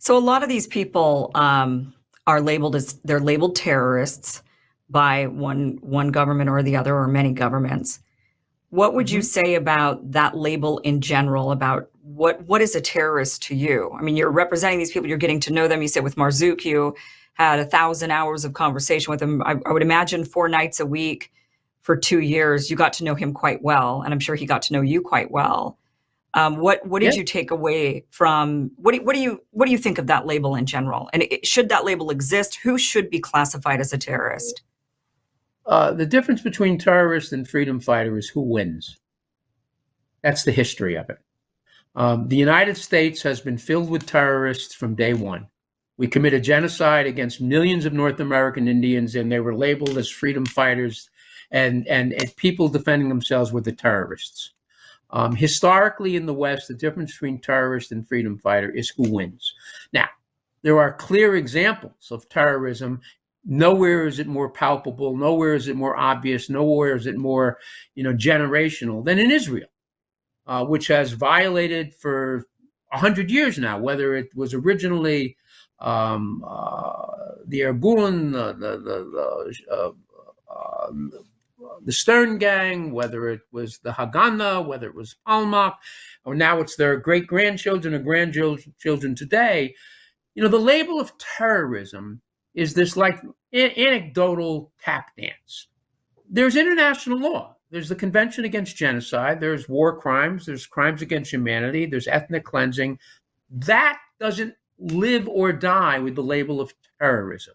So a lot of these people are labeled as they're labeled terrorists by one government or the other, or many governments. What would you Hmm. say about that label in general? About what is a terrorist to you? I mean, you're representing these people, you're getting to know them. You said with Marzouk, you had 1,000 hours of conversation with him. I would imagine 4 nights a week for 2 years. You got to know him quite well, and I'm sure he got to know you quite well. What did Yeah. you take away from what do you think of that label in general? And should that label exist? Who should be classified as a terrorist? The difference between terrorist and freedom fighter is who wins. That's the history of it. The United States has been filled with terrorists from day one. We committed genocide against millions of North American Indians, and they were labeled as freedom fighters, and people defending themselves were the terrorists. Historically in the West, the difference between terrorist and freedom fighter is who wins. Now, there are clear examples of terrorism. Nowhere is it more palpable. Nowhere is it more obvious. Nowhere is it more, generational than in Israel, which has violated for 100 years now, whether it was originally the Irgun, the Stern Gang, whether it was the Haganah, whether it was Palmach, or now it's their great-grandchildren or grandchildren today. The label of terrorism is this like anecdotal tap dance. There's international law. There's the Convention Against Genocide. There's war crimes. There's crimes against humanity. There's ethnic cleansing. That doesn't live or die with the label of terrorism.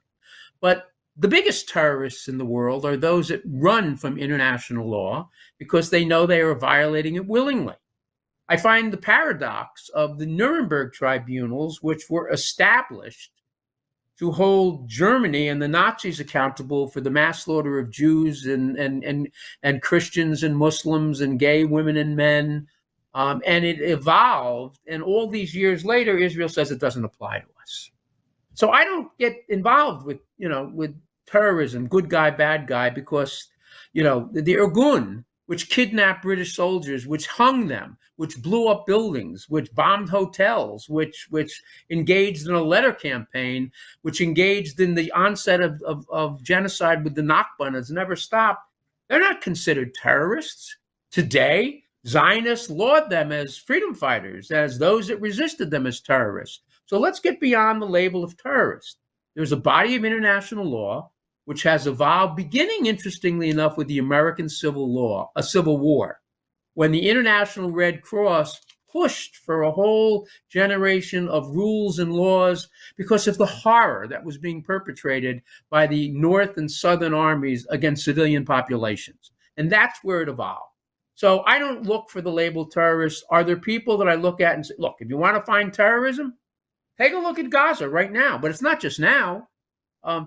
But the biggest terrorists in the world are those that run from international law because they know they are violating it willingly. I find the paradox of the Nuremberg tribunals, which were established to hold Germany and the Nazis accountable for the mass slaughter of Jews and Christians and Muslims and gay women and men. And it evolved. And all these years later, Israel says it doesn't apply to us. So I don't get involved with terrorism, good guy, bad guy, because, the Irgun, which kidnapped British soldiers, which hung them, which blew up buildings, which bombed hotels, which engaged in a letter campaign, which engaged in the onset of genocide with the Nakba and has never stopped. They're not considered terrorists. Today, Zionists laud them as freedom fighters, as those that resisted them as terrorists. So let's get beyond the label of terrorist. There's a body of international law which has evolved, beginning, interestingly enough, with the American Civil War, when the International Red Cross pushed for a whole generation of rules and laws because of the horror that was being perpetrated by the North and Southern armies against civilian populations. And that's where it evolved. So I don't look for the label terrorists. Are there people that I look at and say, look, if you want to find terrorism, take a look at Gaza right now. But it's not just now.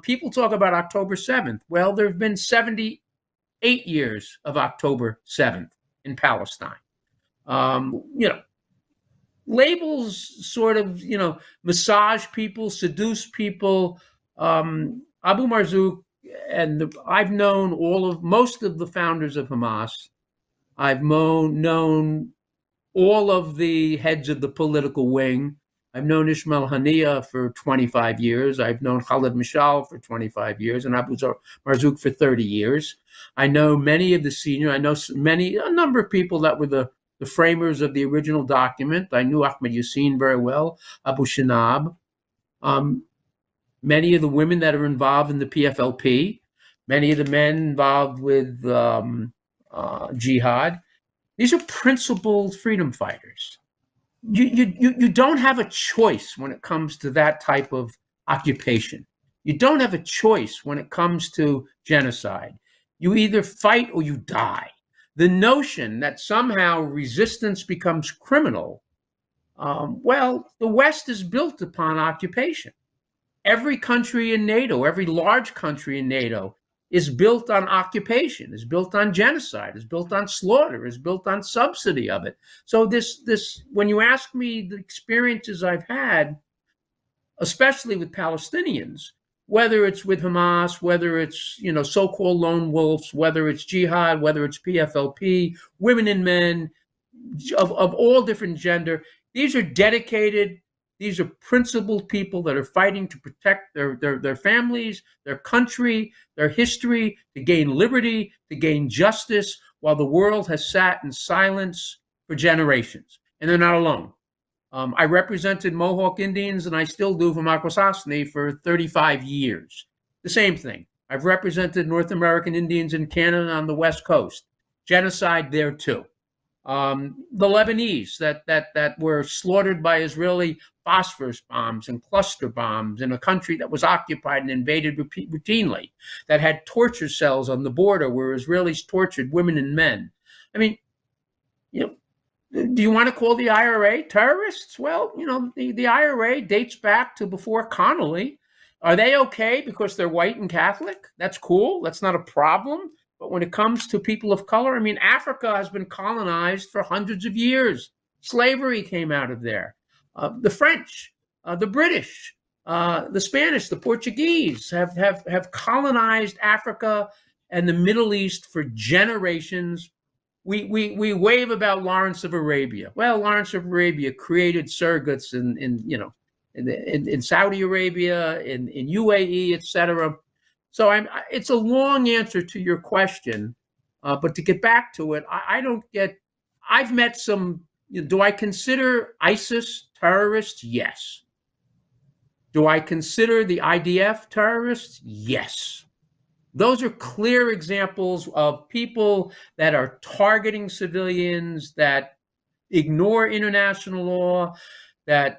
People talk about October 7th. Well, there have been 78 years of October 7th in Palestine. Labels sort of, massage people, seduce people. Abu Marzouk, and I've known most of the founders of Hamas. I've known all of the heads of the political wing. I've known Ismail Haniyeh for 25 years. I've known Khalid Mashal for 25 years and Abu Marzouk for 30 years. I know many of the senior. I know a number of people that were the framers of the original document. I knew Ahmed Yassin very well, Abu Shinab. Many of the women that are involved in the PFLP, many of the men involved with jihad. These are principled freedom fighters. You don't have a choice when it comes to that type of occupation. You don't have a choice when it comes to genocide. You either fight or you die. The notion that somehow resistance becomes criminal, the West is built upon occupation. Every country in NATO, every large country in NATO is built on occupation, is built on genocide, is built on slaughter, is built on subsidy of it. So this, when you ask me the experiences I've had, especially with Palestinians, whether it's with Hamas, whether it's, so-called lone wolves, whether it's jihad, whether it's PFLP, women and men of all different gender, these are dedicated, These are principled people that are fighting to protect their families, their country, their history, to gain liberty, to gain justice, while the world has sat in silence for generations. And they're not alone. I represented Mohawk Indians, and I still do, from Akwesasne, for 35 years. The same thing. I've represented North American Indians in Canada on the West Coast. Genocide there too. The Lebanese that were slaughtered by Israeli phosphorus bombs and cluster bombs in a country that was occupied and invaded routinely, that had torture cells on the border where Israelis tortured women and men. I mean, do you want to call the IRA terrorists? Well, the IRA dates back to before Connolly. Are they okay because they're white and Catholic? That's cool. That's not a problem. But when it comes to people of color, I mean, Africa has been colonized for hundreds of years. Slavery came out of there. The French, the British, the Spanish, the Portuguese have colonized Africa and the Middle East for generations. We wave about Lawrence of Arabia. Well, Lawrence of Arabia created surrogates in Saudi Arabia, in UAE, etc. So it's a long answer to your question, but to get back to it, I've met some. Do I consider ISIS terrorists? Yes. Do I consider the IDF terrorists? Yes. Those are clear examples of people that are targeting civilians, that ignore international law, that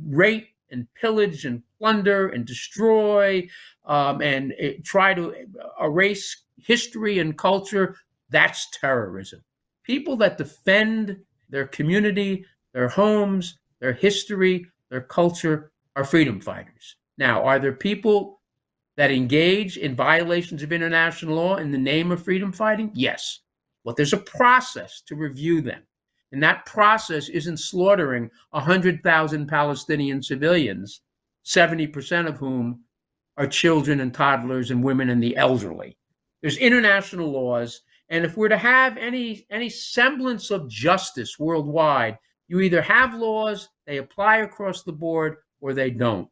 rape and pillage and plunder and destroy and try to erase history and culture. That's terrorism. People that defend their community, their homes, their history, their culture are freedom fighters. Now, are there people that engage in violations of international law in the name of freedom fighting? Yes. But there's a process to review them. And that process isn't slaughtering 100,000 Palestinian civilians, 70% of whom are children and toddlers and women and the elderly. There's international laws. And if we're to have any semblance of justice worldwide, you either have laws, they apply across the board, or they don't.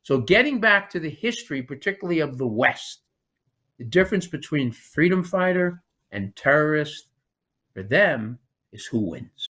So getting back to the history, particularly of the West, the difference between freedom fighter and terrorist, for them, is who wins.